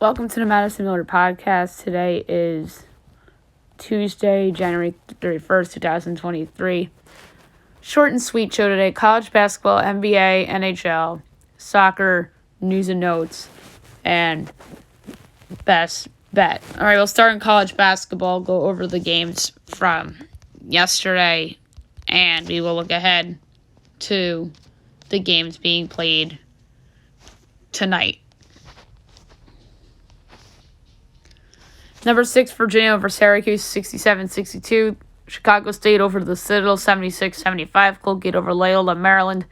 Welcome to the Madison Miller Podcast. Today is Tuesday, January 31st, 2023. Short and sweet show today. College basketball, NBA, NHL, soccer, news and notes, and best bet. All right, we'll start in college basketball, go over the games from yesterday, and we will look ahead to the games being played tonight. Number 6, Virginia over Syracuse, 67-62. Chicago State over the Citadel, 76-75. Colgate over Loyola, Maryland,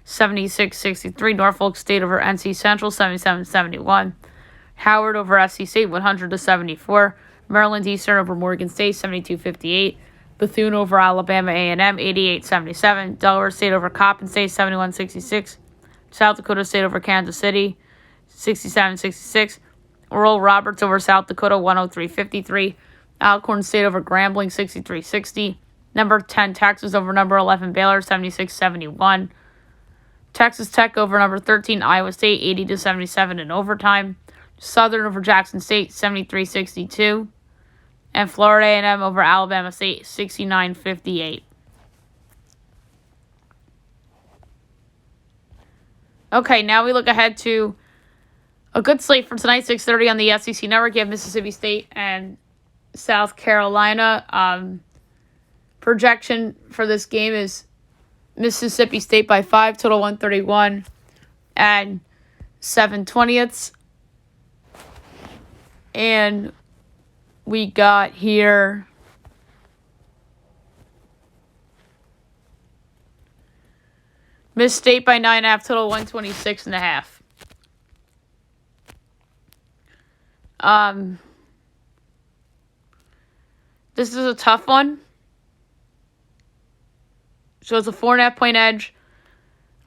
76-63. Norfolk State over NC Central, 77-71. Howard over SC State, 100-74. Maryland Eastern over Morgan State, 72-58. Bethune over Alabama A&M, 88-77. Delaware State over Coppin State, 71-66. South Dakota State over Kansas City, 67-66. Oral Roberts over South Dakota, 103-53. Alcorn State over Grambling, 63-60. Number 10, Texas over number 11, Baylor, 76-71. Texas Tech over number 13, Iowa State, 80-77 in overtime. Southern over Jackson State, 73-62. And Florida A&M over Alabama State, 69-58. Okay, now we look ahead to a good slate for tonight, 6:30 on the SEC Network. You have Mississippi State and South Carolina. Projection for this game is Mississippi State by 5, total 131 and 7/20. And we got here Miss State by 9.5, total 126.5. This is a tough one. So it's a 4.5 point edge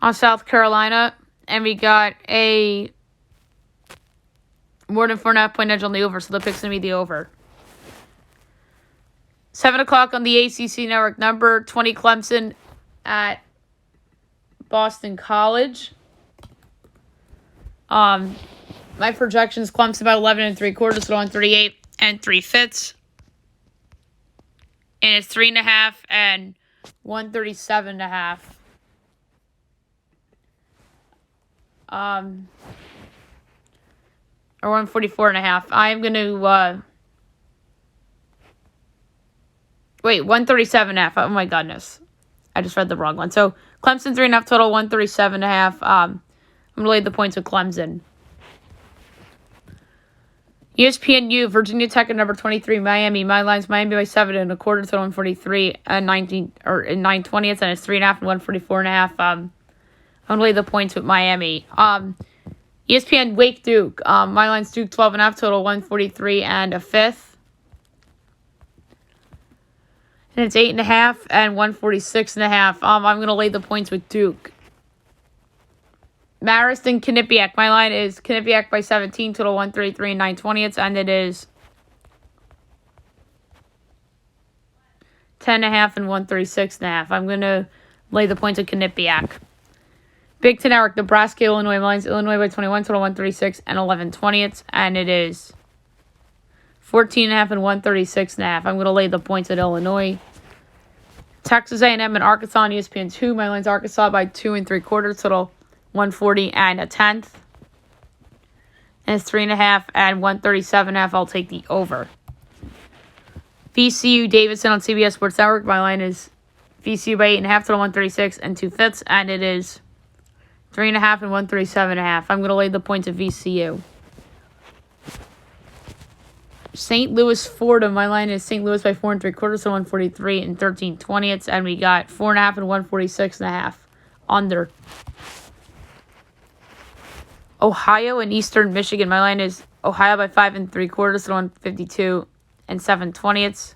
on South Carolina, and we got a more than 4.5 point edge on the over, so the pick's going to be the over. 7 o'clock on the ACC Network, number 20 Clemson at Boston College. My projections, Clemson about 11 3/4, so on 38 3/5. And it's 3.5 and 137.5. Or 144.5. I'm going to, 137.5. Oh my goodness. I just read the wrong one. So Clemson 3.5 total, 137.5. I'm going to lay the points with Clemson. ESPNU, Virginia Tech at number 23, Miami. My line's Miami by 7.25, total 143 and 9/20, and it's 3.5 and 144.5. I'm gonna lay the points with Miami. ESPN Wake Duke. My line's Duke 12.5, total 143 and a fifth. And it's 8.5 and 146.5. I'm gonna lay the points with Duke. Marist and Quinnipiac. My line is Quinnipiac by 17, total 133 and 9/20, and it is 10.5 and 136.5. I'm going to lay the points at Quinnipiac. Big Ten Network, Nebraska, Illinois. My line's Illinois by 21, total 136 and 11/20, and it is 14.5 and 136.5. I'm going to lay the points at Illinois. Texas A&M and Arkansas on ESPN2. My line's Arkansas by 2 3/4, total 140 and a 10th. And it's 3.5 and 137.5. I'll take the over. VCU Davidson on CBS Sports Network. My line is VCU by 8.5, total 136 and 2/5, and it is 3.5 and 137.5. I'm going to lay the points at VCU. St. Louis Fordham. My line is St. Louis by 4 3/4, so 143 and 13/20, and we got 4.5 and 146.5 under. Ohio and Eastern Michigan. My line is Ohio by 5 3/4, so 152 and 7/20,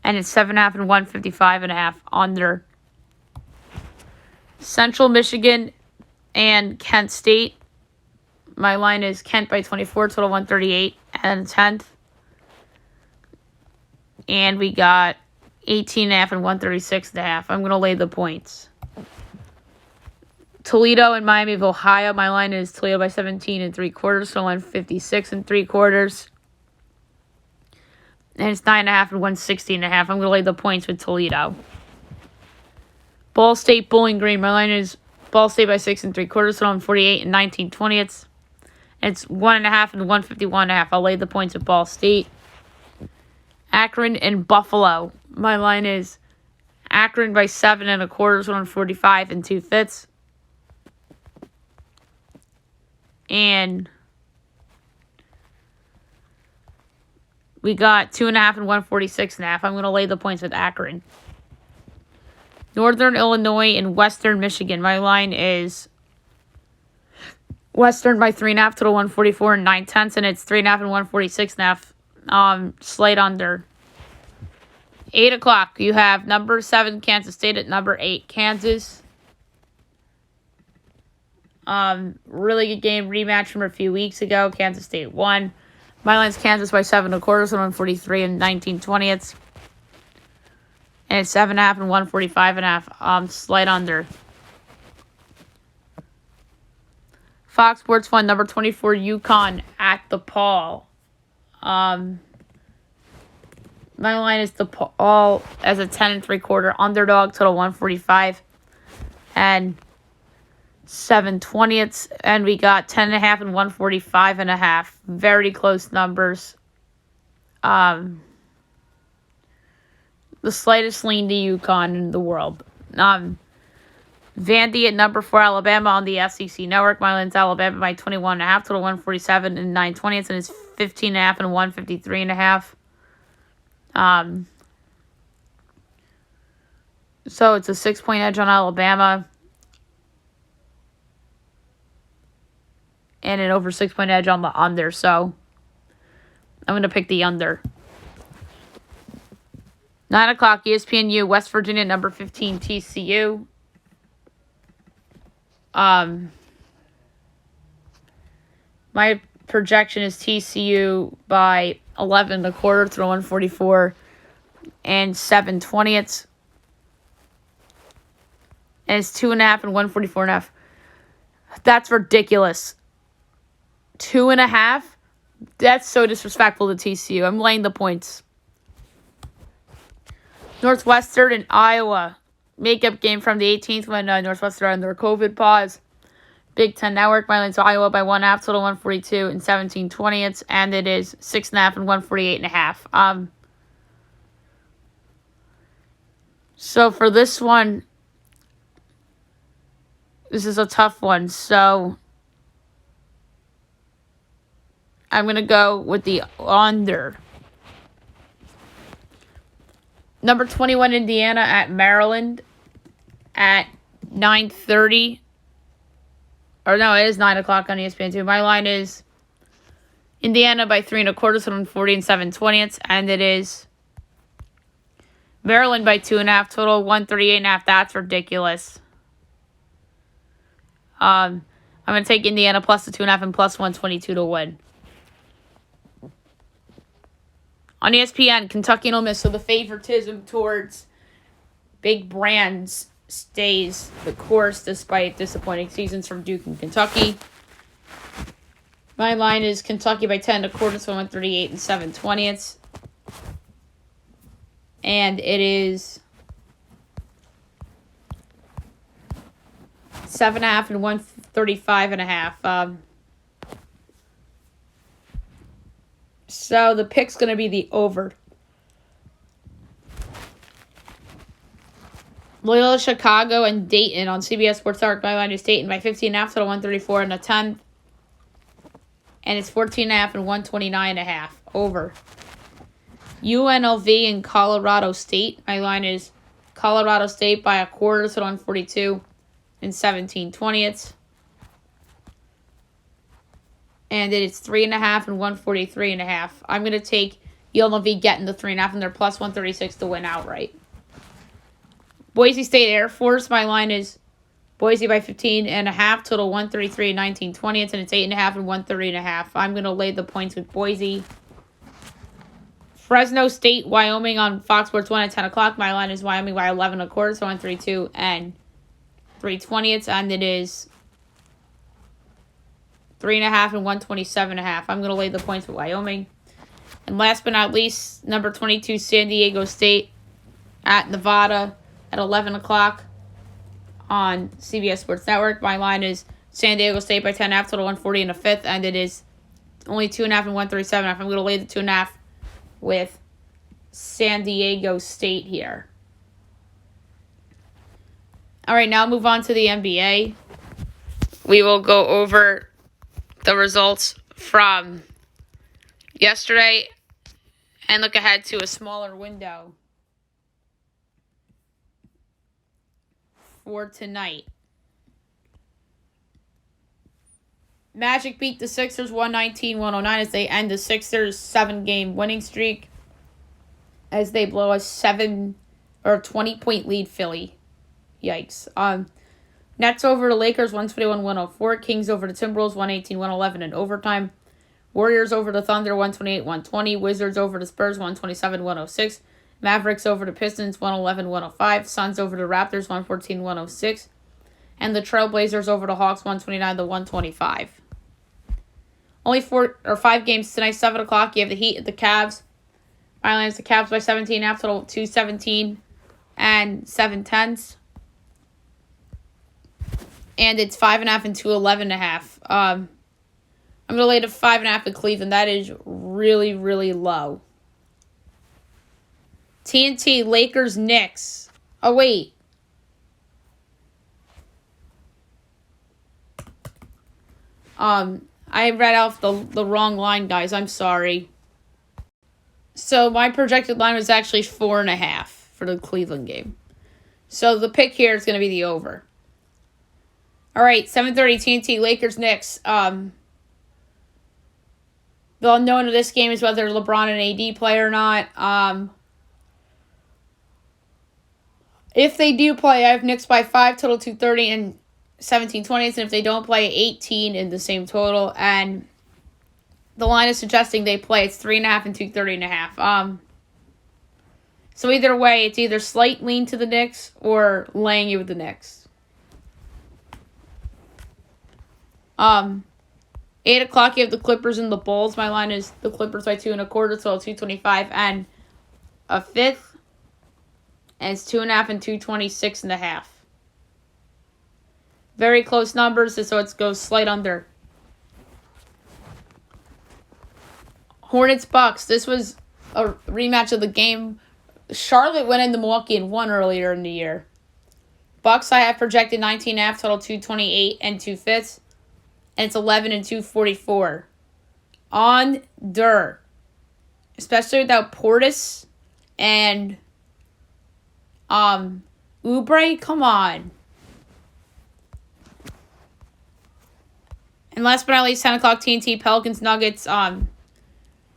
and it's 7.5 and 155.5 under. Central Michigan and Kent State. My line is Kent by 24, total 138 and a 10th. And we got 18.5 and 136.5. I'm going to lay the points. Toledo and Miami of Ohio. My line is Toledo by 17 3/4, so line 56 3/4. And it's 9.5 and 160.5. I'm going to lay the points with Toledo. Ball State Bowling Green. My line is Ball State by 6 3/4, so I'm 48 19/20. And it's 1.5 and 151.5. I'll lay the points with Ball State. Akron and Buffalo. My line is Akron by 7 1/4, so I'm 45 2/5. And we got 2.5 and 146.5. I'm going to lay the points with Akron. Northern Illinois and Western Michigan. My line is Western by 3.5, total 144 9/10, and it's 3.5 and 146.5. Slate under. 8 o'clock. You have number 7 Kansas State at number 8 Kansas. Really good game, rematch from a few weeks ago. Kansas State won. My line's Kansas by 7 1/4, so 143 19/20. And it's 7.5 and 145.5. Slight under. Fox Sports 1, number 24 UConn at the Paul. My line is the Paul as a 10 3/4 underdog, total 145 and 7/20. And we got 10.5 and 145.5. Very close numbers. The slightest lean to UConn in the world. Vandy at number 4 Alabama on the SEC Network. My line's Alabama by 21.5, total 147 and 9/20, and it's 15.5 and 153.5. So it's a 6-point edge on Alabama. And an over 6-point edge on the under. So I'm going to pick the under. 9 o'clock, ESPNU, West Virginia, number 15, TCU. My projection is TCU by 11 1/4, through 144 and 7/20. And it's 2.5 and 144.5. That's ridiculous. 2.5? That's so disrespectful to TCU. I'm laying the points. Northwestern and Iowa. Makeup game from the 18th when Northwestern are on their COVID pause. Big Ten Network. My line's Iowa by 1.5, total 142 and 17/20. And it is 6.5 and 148.5. So for this one, this is a tough one. So I'm going to go with the under. Number 21, Indiana at Maryland at 9:30. Or no, it is 9 o'clock on ESPN2. My line is Indiana by 3 1/4, so 140 and 7/20. And it is Maryland by 2.5, total 138.5. That's ridiculous. I'm going to take Indiana plus the 2.5 and plus 122 to win. On ESPN, Kentucky and Ole Miss, so the favoritism towards big brands stays the course despite disappointing seasons from Duke and Kentucky. My line is Kentucky by 10 1/4, so 138 and 7/20. And it is 7.5 and 135.5. So the pick's going to be the over. Loyola Chicago and Dayton on CBS Sports Network. My line is Dayton by 15.5, total 134 and a 10. And it's 14.5 and 129.5. Over. UNLV and Colorado State. My line is Colorado State by 1/4, total 142 and 17/20. And it's 3.5 and 143.5. I'm going to take UNLV getting the 3.5, and they're plus 136 to win outright. Boise State Air Force. My line is Boise by 15.5, total 133 and 19/20, and it's 8.5 and 130.5. I'm going to lay the points with Boise. Fresno State, Wyoming on Fox Sports 1 at 10 o'clock. My line is Wyoming by 11 1/4, so 132 and 3/20, and it is 3.5 and 127.5. I'm going to lay the points with Wyoming. And last but not least, number 22, San Diego State at Nevada at 11 o'clock on CBS Sports Network. My line is San Diego State by 10.5, total 140 and a fifth, and it is only 2.5 and 137.5. I'm going to lay the 2.5 with San Diego State here. All right, now move on to the NBA. We will go over the results from yesterday and look ahead to a smaller window for tonight. Magic beat the Sixers 119-109 as they end the Sixers' 7-game winning streak as they blow a 20-point lead Philly. Yikes. Nets over the Lakers 121-104. Kings over the Timberwolves 118-111 in overtime. Warriors over the Thunder 128-120. Wizards over the Spurs 127-106. Mavericks over the Pistons 111-105. Suns over the Raptors 114-106. And the Trailblazers over the Hawks 129-125. Only 5 games tonight, 7 o'clock. You have the Heat at the Cavs. My line is the Cavs by 17, half total 217 and 7/10. And it's 5.5 and 211.5. I'm going to lay to 5.5 in Cleveland. That is really, really low. TNT, Lakers, Knicks. Oh, wait. I read off the wrong line, guys. I'm sorry. So my projected line was actually 4.5 for the Cleveland game. So the pick here is going to be the over. All right, 7:30 TNT, Lakers, Knicks. The unknown of this game is whether LeBron and AD play or not. If they do play, I have Knicks by 5, total 230 and 17/20. And if they don't play, 18 in the same total. And the line is suggesting they play. It's 3.5 and 230.5. So either way, it's either slight lean to the Knicks or laying you with the Knicks. 8 o'clock, you have the Clippers and the Bulls. My line is the Clippers by 2.25, so 225 and a fifth. And it's 2.5 and 226.5. Very close numbers, so it goes slight under. Hornets Bucks. This was a rematch of the game. Charlotte went into Milwaukee and won earlier in the year. Bucks I have projected 19.5, total 228 and 2/5. And it's 11 and 244. Under. Especially without Portis and Oubre. Come on. And last but not least, 10 o'clock TNT, Pelicans, Nuggets.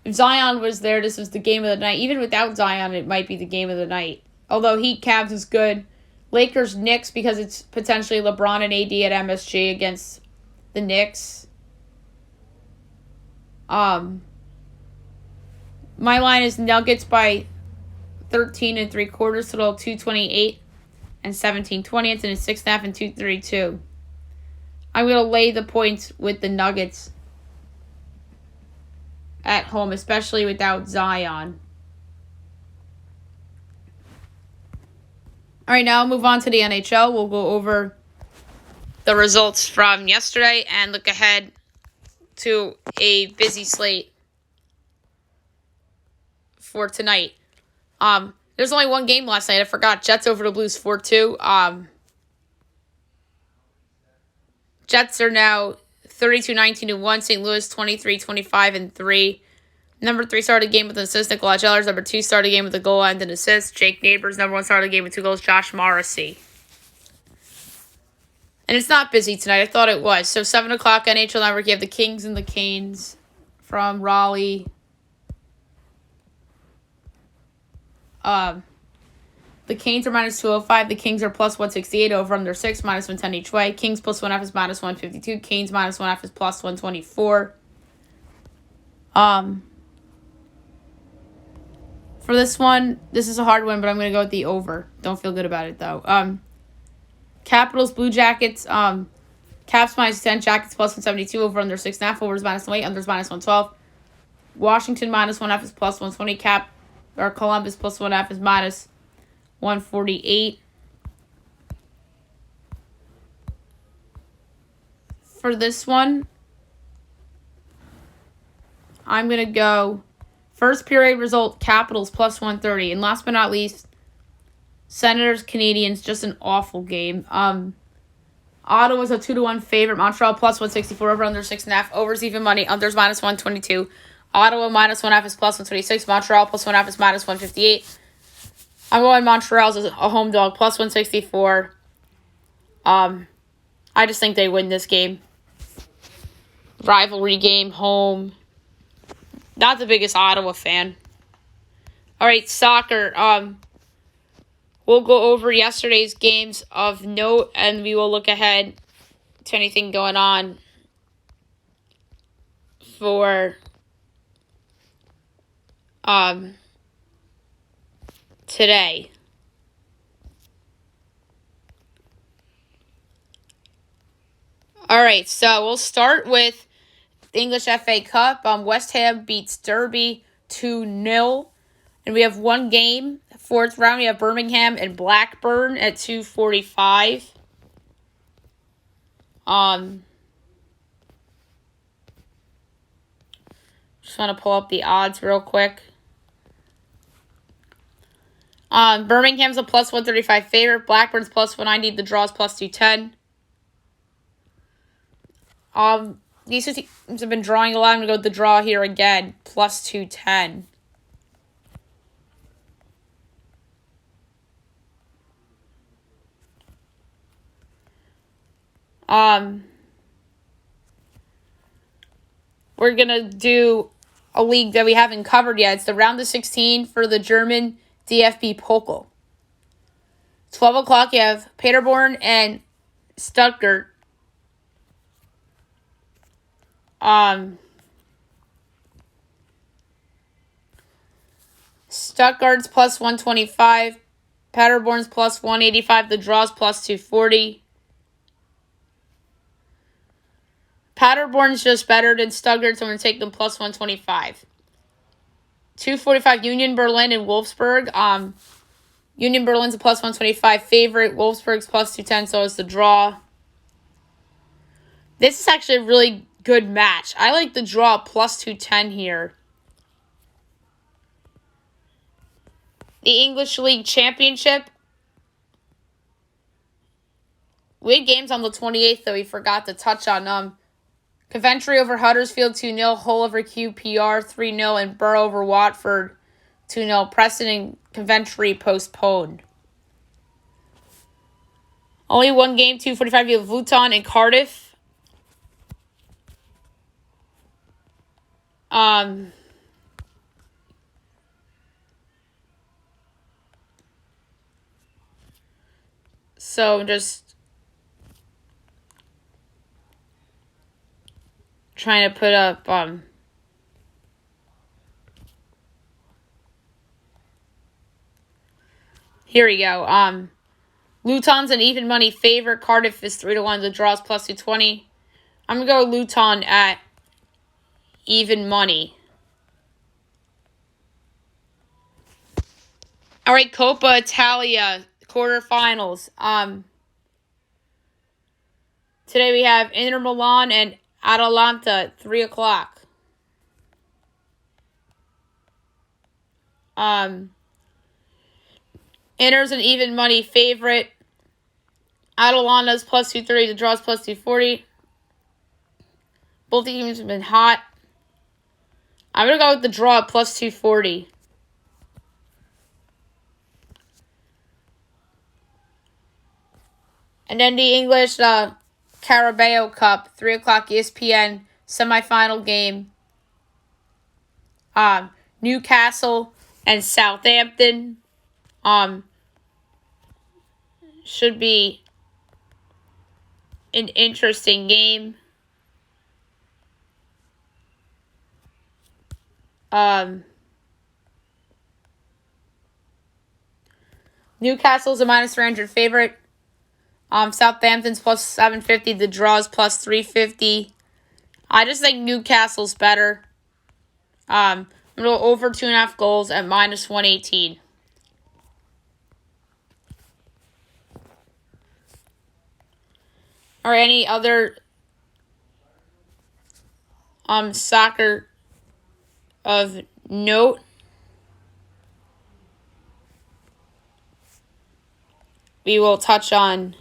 If Zion was there, this was the game of the night. Even without Zion, it might be the game of the night. Although Heat Cavs is good. Lakers, Knicks, because it's potentially LeBron and AD at MSG against the Knicks. My line is Nuggets by 13 3/4, total 228 and 17/20. It's in a 6.5 and 232. I'm going to lay the points with the Nuggets at home, especially without Zion. All right, now I'll move on to the NHL. We'll go over the results from yesterday and look ahead to a busy slate for tonight. There's only one game last night. I forgot. Jets over the Blues 4-2. Jets are now 32-19-1. St. Louis 23-25-3. Number 3 started the game with an assist, Nikolai Ehlers. Number 2 started the game with a goal and an assist, Jake Neighbors. Number 1 started the game with 2 goals, Josh Morrissey. And it's not busy tonight. I thought it was. So 7 o'clock NHL Network, you have the Kings and the Canes from Raleigh. The Canes are minus 205. The Kings are plus 168. Over under 6, minus 110 each way. Kings plus 1/2 is minus 152. Canes minus 1/2 is plus 124. For this one, this is a hard one, but I'm going to go with the over. Don't feel good about it, though. Capitals, Blue Jackets. Caps -10, Jackets +172, over under 6.5, overs -108, unders -112. Washington -1.5 is +120. Columbus +1.5 is -148. For this one, I'm gonna go first period result, Capitals +130, and last but not least, Senators Canadiens, just an awful game. Ottawa's a 2-1 favorite. Montreal +164, over under 6.5. Overs even money. Unders -122. Ottawa -1.5 is +126. Montreal +1.5 is -158. I'm going Montreal's as a home dog +164. I just think they win this game. Rivalry game, home. Not the biggest Ottawa fan. All right, soccer. We'll go over yesterday's games of note, and we will look ahead to anything going on for today. All right, so we'll start with the English FA Cup. West Ham beats Derby 2-0. And we have one game, fourth round. We have Birmingham and Blackburn at 2:45. Just want to pull up the odds real quick. Birmingham's a +135 favorite. Blackburn's +190. The draw's +210. These two teams have been drawing a lot. I'm going to go with the draw here again, +210. We're going to do a league that we haven't covered yet. It's the round of 16 for the German DFB Pokal. 12 o'clock, you have Paderborn and Stuttgart. Stuttgart's +125. Paderborn's +185. The draw's +240. Paderborn's just better than Stuttgart, so I'm going to take them +125. 245 Union Berlin and Wolfsburg. Union Berlin's a +125 favorite. Wolfsburg's +210, so is the draw. This is actually a really good match. I like the draw +210 here. The English League Championship. We had games on the 28th that we forgot to touch on. Coventry over Huddersfield 2-0. Hull over QPR 3-0. And Borough over Watford 2-0. Preston and Coventry postponed. Only one game, 2:45. You have Luton and Cardiff. So I'm just trying to put up here we go. Luton's an even money favorite. Cardiff is 3-1. The draw's +220. I'm gonna go Luton at even money. All right, Coppa Italia quarterfinals. Today we have Inter Milan and Atalanta at 3 o'clock. Inter's an even money favorite. Atalanta's +230. The draw's +240. Both teams have been hot. I'm going to go with the draw at +240. And then the English Carabao Cup, 3 o'clock ESPN, semifinal game. Newcastle and Southampton. Should be an interesting game. Newcastle's a -300 favorite. Southampton's plus 750. The draw's plus 350. I just think Newcastle's better. I'm going to go over 2.5 goals at minus 118. Or any other soccer of note? We will touch on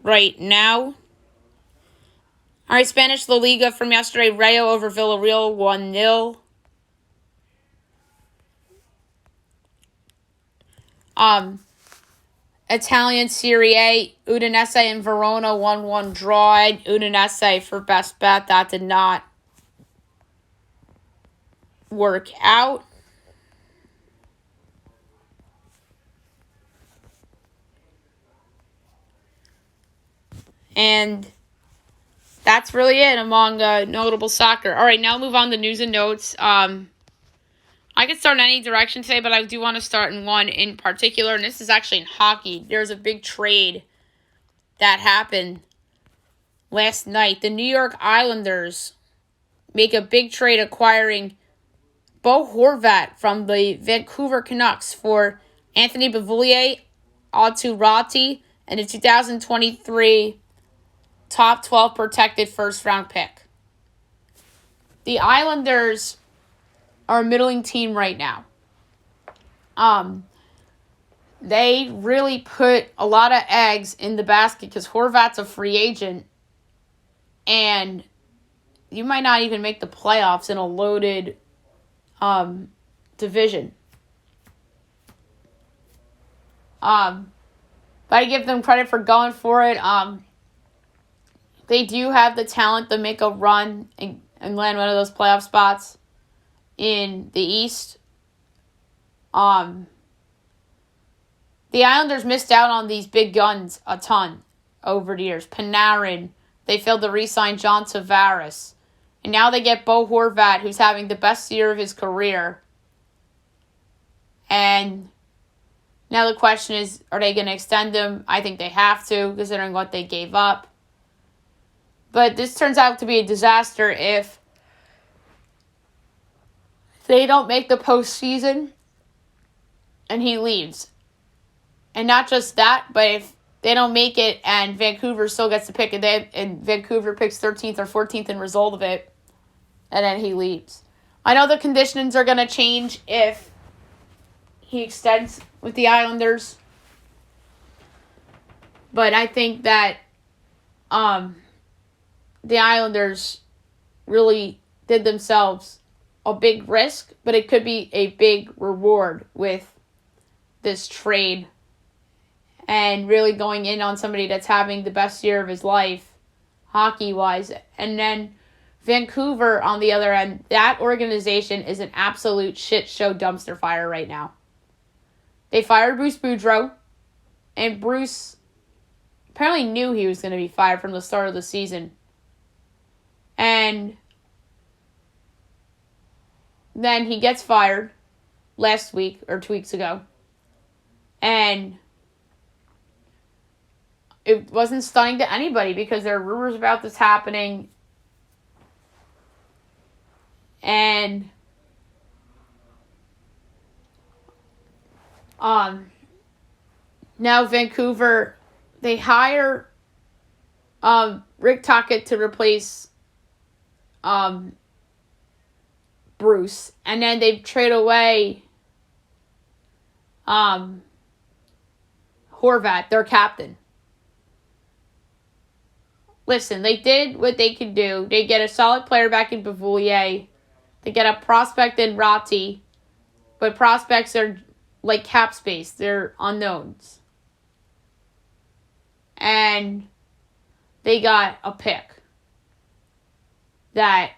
right now. All right, Spanish La Liga from yesterday. Rayo over Villarreal 1-0. Italian Serie A, Udinese and Verona 1-1 draw. Udinese for best bet. That did not work out. And that's really it among notable soccer. All right, now move on to news and notes. I could start in any direction today, but I do want to start in one in particular, and this is actually in hockey. There's a big trade that happened last night. The New York Islanders make a big trade acquiring Bo Horvat from the Vancouver Canucks for Anthony Beauvillier, Otto Ratti, and a 2023 top 12 protected first-round pick. The Islanders are a middling team right now. They really put a lot of eggs in the basket because Horvat's a free agent, and you might not even make the playoffs in a loaded division. But I give them credit for going for it. They do have the talent to make a run and land one of those playoff spots in the East. The Islanders missed out on these big guns a ton over the years. Panarin, they failed to re-sign John Tavares. And now they get Bo Horvat, who's having the best year of his career. And now the question is, are they going to extend him? I think they have to, considering what they gave up. But this turns out to be a disaster if they don't make the postseason and he leaves. And not just that, but if they don't make it and Vancouver still gets to pick, and Vancouver picks 13th or 14th in result of it, and then he leaves. I know the conditions are going to change if he extends with the Islanders, but I think that the Islanders really did themselves a big risk, but it could be a big reward with this trade and really going in on somebody that's having the best year of his life hockey-wise. And then Vancouver, on the other end, that organization is an absolute shit show dumpster fire right now. They fired Bruce Boudreau, and Bruce apparently knew he was going to be fired from the start of the season. And then he gets fired last week or 2 weeks ago. And it wasn't stunning to anybody because there are rumors about this happening. And now Vancouver, they hire Rick Tocchet to replace Bruce, and then they trade away Horvat, their captain. Listen, they did what they could do. They get a solid player back in Beauvillier. They get a prospect in Ratti, but prospects are like cap space. They're unknowns. And they got a pick that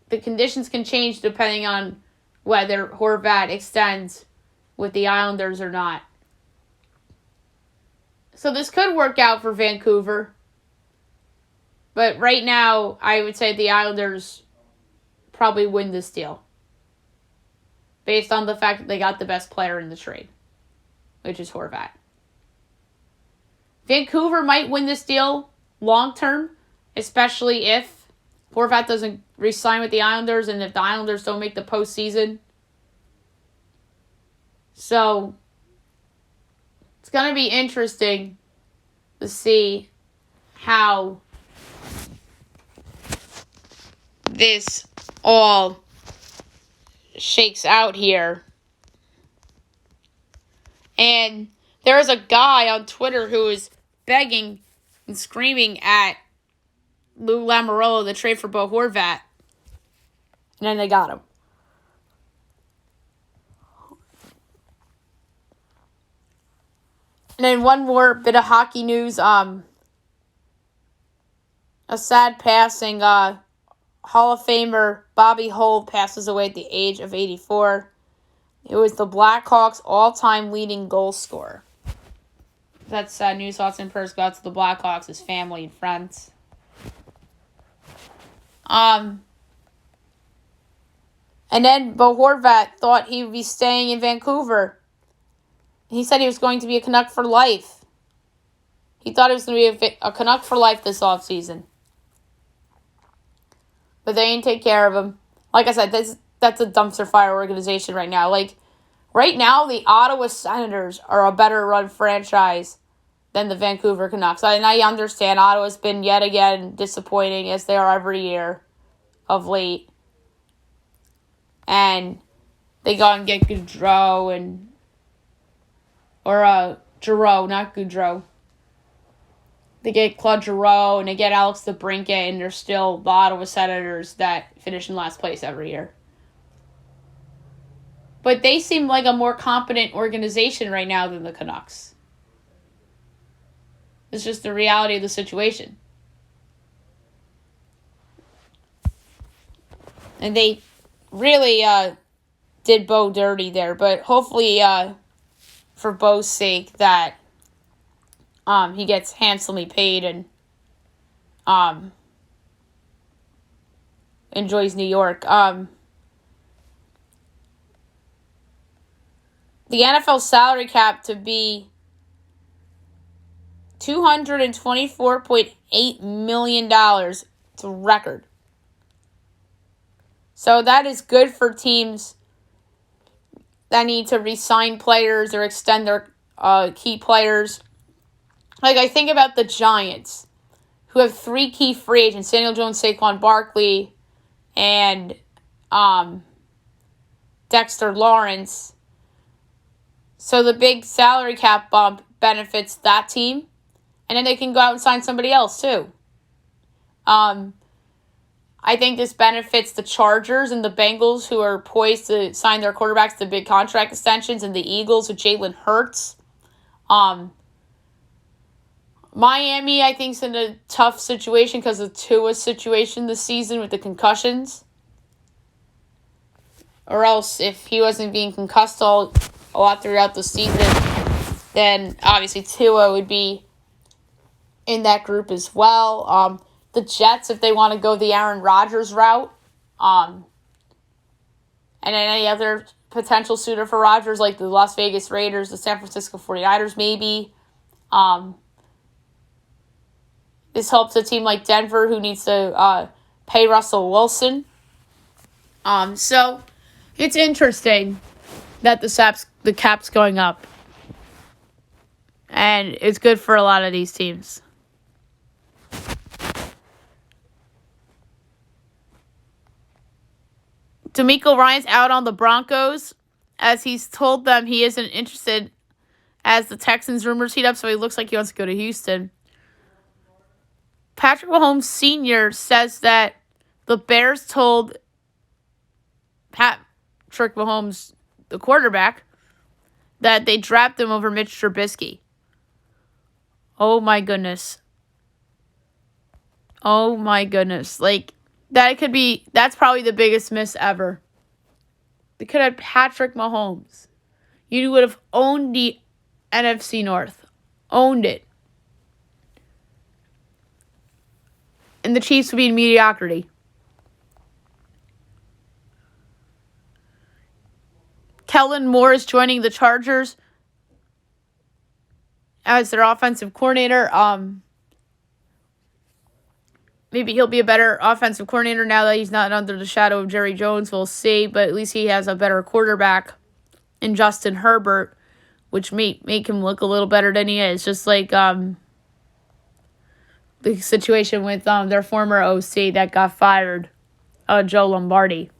the conditions can change depending on whether Horvat extends with the Islanders or not. So this could work out for Vancouver. But right now, I would say the Islanders probably win this deal. Based on the fact that they got the best player in the trade. which is Horvat. Vancouver might win this deal long term, especially if Horvat doesn't re-sign with the Islanders and if the Islanders don't make the postseason. So, it's going to be interesting to see how this all shakes out here. And there's a guy on Twitter who is begging and screaming at Lou Lamoriello to trade for Bo Horvat. And then they got him. And then one more bit of hockey news. A sad passing. Hall of Famer Bobby Hull passes away at the age of 84. It was the Blackhawks' all-time leading goal scorer. That's sad news. Thoughts and prayers go out to the Blackhawks, his family and friends. And then Bo Horvat thought he would be staying in Vancouver. He said he was going to be a Canuck for life. He thought he was going to be a Canuck for life this offseason. But they ain't take care of him. Like I said, that's a dumpster fire organization right now. Like, right now, the Ottawa Senators are a better run franchise than the Vancouver Canucks. And I understand Ottawa's been yet again disappointing, as they are every year of late. And they go and get Gaudreau Giroux, not Gaudreau. They get Claude Giroux and they get Alex DeBrincat, and they're still the Ottawa Senators that finish in last place every year. But they seem like a more competent organization right now than the Canucks. It's just the reality of the situation. And they really did Bo dirty there, but hopefully for Bo's sake that he gets handsomely paid and enjoys New York. The NFL salary cap to be $224.8 million. It's a record. So that is good for teams that need to re-sign players or extend their key players. Like, I think about the Giants, who have 3 key free agents, Daniel Jones, Saquon Barkley, and Dexter Lawrence. So the big salary cap bump benefits that team, and then they can go out and sign somebody else, too. I think this benefits the Chargers and the Bengals, who are poised to sign their quarterbacks to big contract extensions, and the Eagles with Jalen Hurts. Miami, I think, is in a tough situation because of Tua's situation this season with the concussions. Or else, if he wasn't being concussed a lot throughout the season, then obviously Tua would be in that group as well. The Jets, if they want to go the Aaron Rodgers route, and then any other potential suitor for Rodgers, like the Las Vegas Raiders, the San Francisco 49ers, maybe. This helps a team like Denver, who needs to pay Russell Wilson. So it's interesting that the cap's going up, and it's good for a lot of these teams. DeMeco Ryans out on the Broncos, as he's told them he isn't interested as the Texans rumors heat up, so he looks like he wants to go to Houston. Patrick Mahomes Sr. says that the Bears told Patrick Mahomes, the quarterback, that they drafted him over Mitch Trubisky. Oh my goodness. Oh my goodness. Like, that's probably the biggest miss ever. They could have Patrick Mahomes. You would have owned the NFC North. Owned it. And the Chiefs would be in mediocrity. Kellen Moore is joining the Chargers. as their offensive coordinator. Maybe he'll be a better offensive coordinator now that he's not under the shadow of Jerry Jones. We'll see, but at least he has a better quarterback in Justin Herbert, which may make him look a little better than he is. Just like the situation with their former OC that got fired, Joe Lombardi.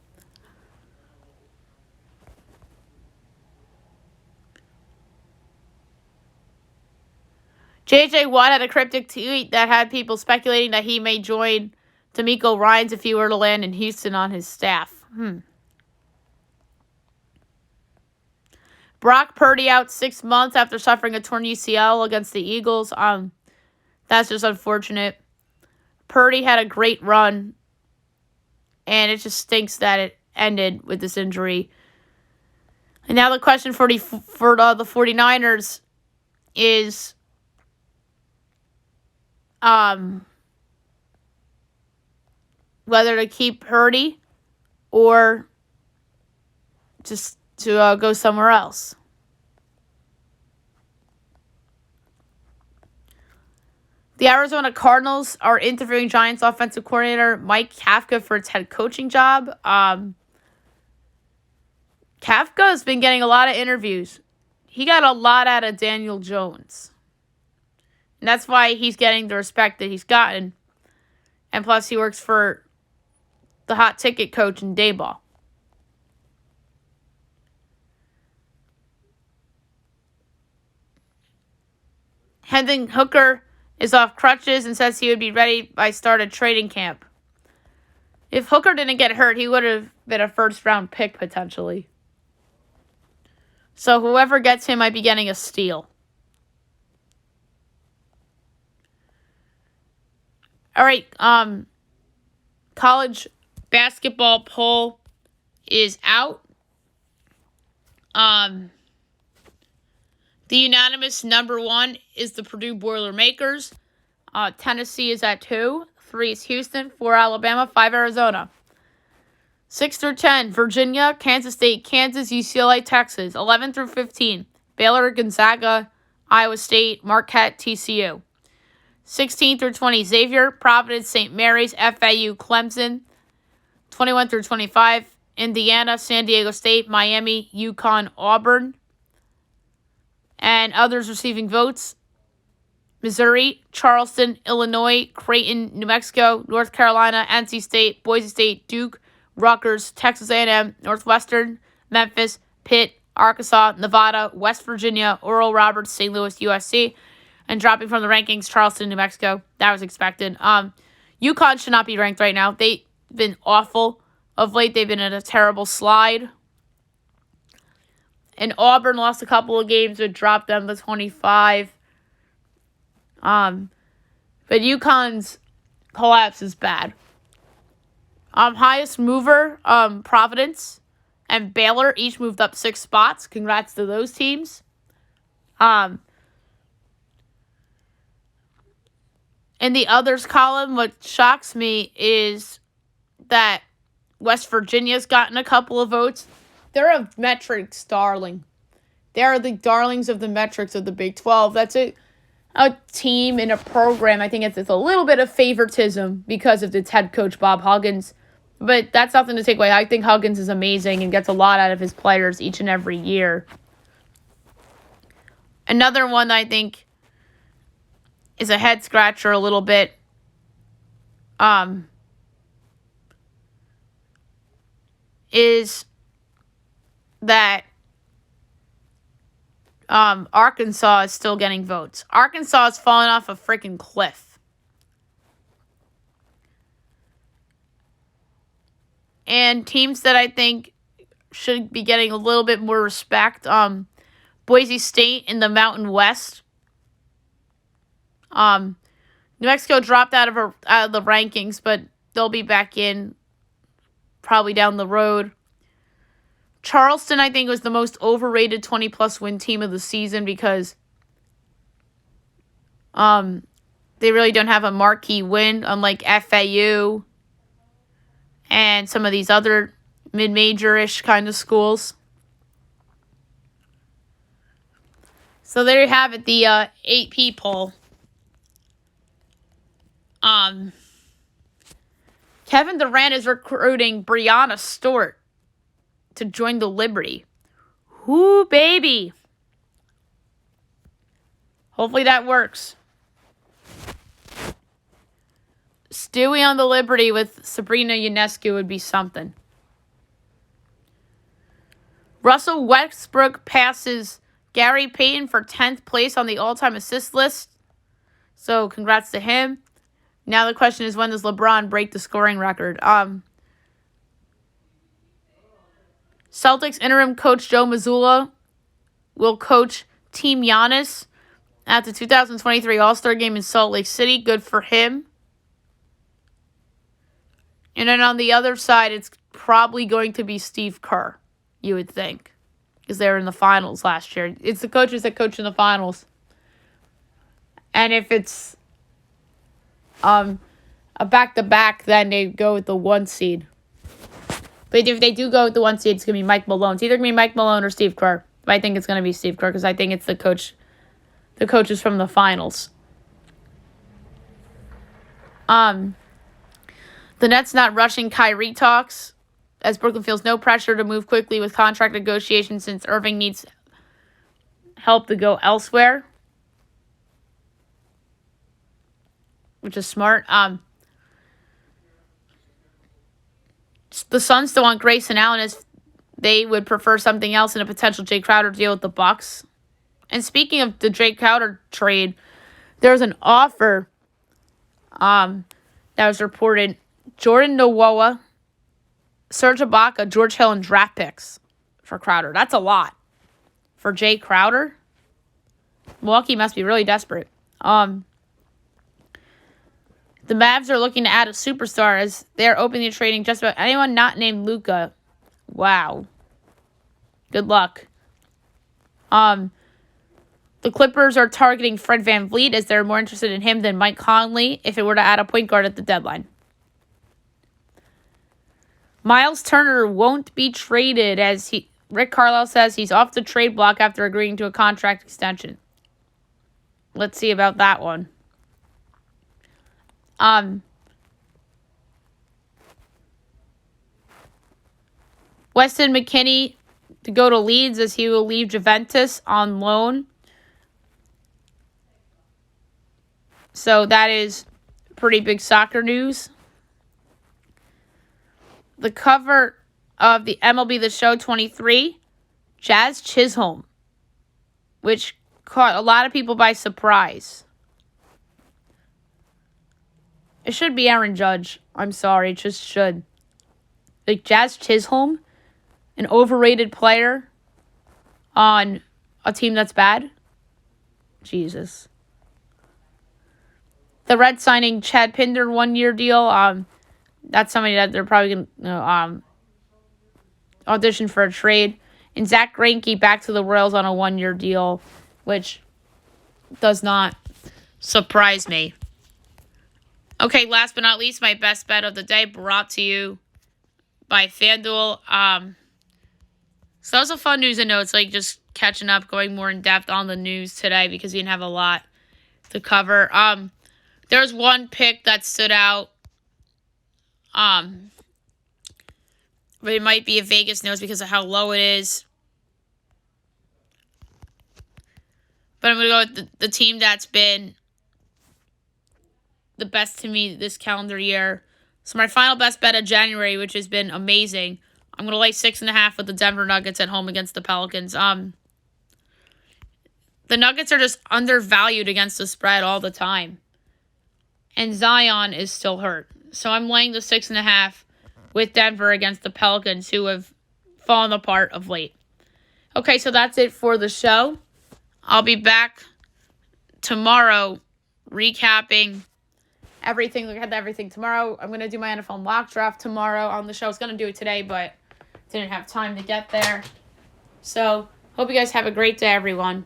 J.J. Watt had a cryptic tweet that had people speculating that he may join D'Amico Ryans if he were to land in Houston on his staff. Brock Purdy out 6 months after suffering a torn UCL against the Eagles. That's just unfortunate. Purdy had a great run, and it just stinks that it ended with this injury. And now the question for the 49ers is whether to keep Purdy or just to go somewhere else. The Arizona Cardinals are interviewing Giants offensive coordinator Mike Kafka for its head coaching job. Kafka has been getting a lot of interviews. He got a lot out of Daniel Jones. And that's why he's getting the respect that he's gotten. And plus, he works for the hot ticket coach in Daboll. Hendon Hooker is off crutches and says he would be ready by start of training camp. If Hooker didn't get hurt, he would have been a first-round pick, potentially. So whoever gets him might be getting a steal. All right, college basketball poll is out. The unanimous number 1 is the Purdue Boilermakers. Tennessee is at 2. 3 is Houston. 4 Alabama. 5 Arizona. 6 through 10, Virginia, Kansas State, Kansas, UCLA, Texas. 11 through 15, Baylor, Gonzaga, Iowa State, Marquette, TCU. 16 through 20, Xavier, Providence, St. Mary's, FAU, Clemson. 21 through 25, Indiana, San Diego State, Miami, UConn, Auburn. And others receiving votes: Missouri, Charleston, Illinois, Creighton, New Mexico, North Carolina, NC State, Boise State, Duke, Rutgers, Texas A&M, Northwestern, Memphis, Pitt, Arkansas, Nevada, West Virginia, Oral Roberts, St. Louis, USC. And dropping from the rankings, Charleston, New Mexico. That was expected. UConn should not be ranked right now. They've been awful of late. They've been in a terrible slide. And Auburn lost a couple of games, which dropped them to 25. But UConn's collapse is bad. Highest mover, Providence and Baylor each moved up 6 spots. Congrats to those teams. In the others column, what shocks me is that West Virginia's gotten a couple of votes. They're a metrics darling. They are the darlings of the metrics of the Big 12. That's a team and a program. I think it's a little bit of favoritism because of its head coach, Bob Huggins. But that's nothing to take away. I think Huggins is amazing and gets a lot out of his players each and every year. Another one that I think is a head scratcher a little bit. Is that Arkansas is still getting votes. Arkansas has fallen off a freaking cliff. And teams that I think should be getting a little bit more respect, Boise State in the Mountain West. New Mexico dropped out of the rankings, but they'll be back in probably down the road. Charleston, I think, was the most overrated 20-plus win team of the season because they really don't have a marquee win, unlike FAU and some of these other mid-major-ish kind of schools. So there you have it, the AP poll. Kevin Durant is recruiting Brianna Stewart to join the Liberty. Whoo, baby. Hopefully that works. Stewie on the Liberty with Sabrina Ionescu would be something. Russell Westbrook passes Gary Payton for 10th place on the all-time assist list. So congrats to him. Now the question is, when does LeBron break the scoring record? Celtics interim coach Joe Mazzulla will coach Team Giannis at the 2023 All-Star Game in Salt Lake City. Good for him. And then on the other side, it's probably going to be Steve Kerr, you would think, because they were in the finals last year. It's the coaches that coach in the finals. And if it's a back-to-back, then they go with the 1 seed. But if they do go with the 1 seed, it's going to be Mike Malone. It's either going to be Mike Malone or Steve Kerr. But I think it's going to be Steve Kerr because I think it's the coaches from the finals. The Nets not rushing Kyrie talks, as Brooklyn feels no pressure to move quickly with contract negotiations since Irving needs help to go elsewhere, which is smart. The Suns still want Grayson Allen as they would prefer something else in a potential Jay Crowder deal with the Bucks. And speaking of the Jay Crowder trade, there's an offer that was reported. Jordan Nowoa, Serge Ibaka, George Hill, and draft picks for Crowder. That's a lot for Jay Crowder. Milwaukee must be really desperate. The Mavs are looking to add a superstar as they're openly trading just about anyone not named Luka. Wow. Good luck. The Clippers are targeting Fred VanVleet as they're more interested in him than Mike Conley if it were to add a point guard at the deadline. Miles Turner won't be traded as Rick Carlisle says he's off the trade block after agreeing to a contract extension. Let's see about that one. Weston McKennie to go to Leeds as he will leave Juventus on loan. So that is pretty big soccer news. The cover of the MLB The Show 23, Jazz Chisholm, which caught a lot of people by surprise. It should be Aaron Judge. I'm sorry, it just should. Like Jazz Chisholm, an overrated player on a team that's bad. Jesus. The Reds signing Chad Pinder 1-year deal. That's somebody that they're probably going to audition for a trade. And Zach Greinke back to the Royals on a 1-year deal, which does not surprise me. Okay, last but not least, my best bet of the day brought to you by FanDuel. So that was a fun news and notes, like just catching up, going more in depth on the news today because we didn't have a lot to cover. There was one pick that stood out. But it might be a Vegas nose because of how low it is. But I'm going to go with the team that's been the best to me this calendar year. So my final best bet of January, which has been amazing, I'm going to lay 6.5 with the Denver Nuggets at home against the Pelicans. The Nuggets are just undervalued against the spread all the time. And Zion is still hurt. So I'm laying the 6.5 with Denver against the Pelicans, who have fallen apart of late. Okay, so that's it for the show. I'll be back tomorrow recapping everything. Look at everything tomorrow. I'm going to do my NFL mock draft tomorrow on the show. I was going to do it today, but didn't have time to get there. So, hope you guys have a great day, everyone.